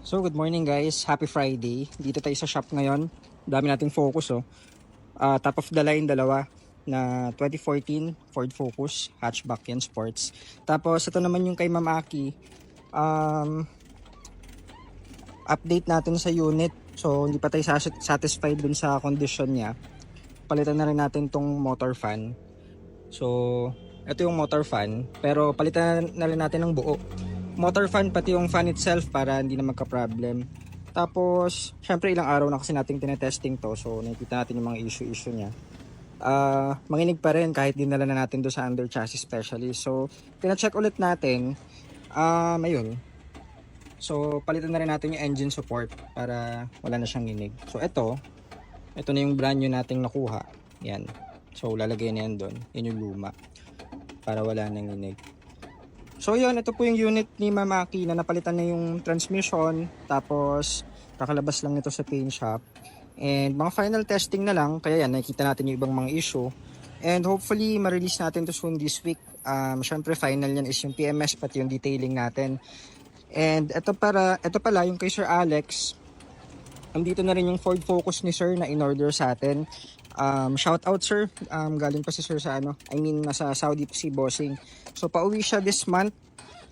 So good morning guys, happy Friday. Dito tayo sa shop ngayon. Dami nating Focus oh. Top of the line dalawa na 2014 Ford Focus, hatchback yan, sports. Tapos ito naman yung kay Ma'am Aki. Update natin sa unit. So hindi pa tayo satisfied dun sa condition niya. Palitan na rin natin tong motor fan. So ito yung motor fan, pero palitan na rin natin ng buo. Motor fan pati yung fan itself para hindi na magka-problem. Tapos, syempre ilang araw na kasi nating tinetesting to, so nakikita natin yung mga issue niya. Manginig pa rin kahit dinala na natin do sa under chassis specialist. So, pina-check ulit natin. Ayun. So, palitan na rin natin yung engine support para wala na siyang inig. So, ito na yung brand new nating nakuha. Yan. So, lalagay na yan doon. Yan yung luma para wala nang inig. So yun, ito po yung unit ni Ma'am Aki na napalitan na yung transmission. Tapos kakalabas lang ito sa paint shop. And mga final testing na lang. Kaya yan, nakikita natin yung ibang mga issue. And hopefully ma-release natin to soon this week. Syempre final yan is yung PMS pati yung detailing natin. And ito pala yung kay Sir Alex. Andito na rin yung Ford Focus ni Sir na in-order sa atin. Shout out sir, galing pa si Sir sa nasa Saudi pa si bossing. So pauwi siya this month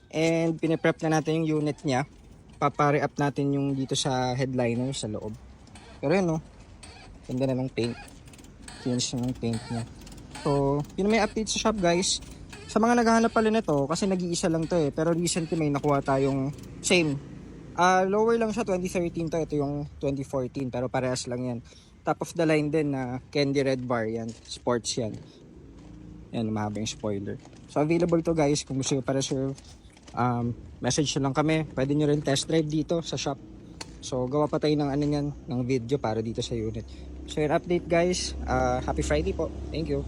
and piniprep na natin yung unit niya. Papare up natin yung dito sa headliner sa loob. Pero yun no, ganda na ng paint. Change na ng paint niya. So yun may update sa shop guys. Sa mga naghahanap pala nito, kasi nag-iisa lang to pero recently may nakuha tayong same. Lower lang siya, 2013 to, ito yung 2014 pero parehas lang yan. Top of the line din na candy red bar yan, sports yan. Yan, mahaba yung spoiler. So available to guys, kung gusto nyo para reserve, message nyo lang kami. Pwede nyo rin test drive dito sa shop. So gawa pa tayo ng ng video para dito sa unit. So yun, update guys, happy Friday po. Thank you.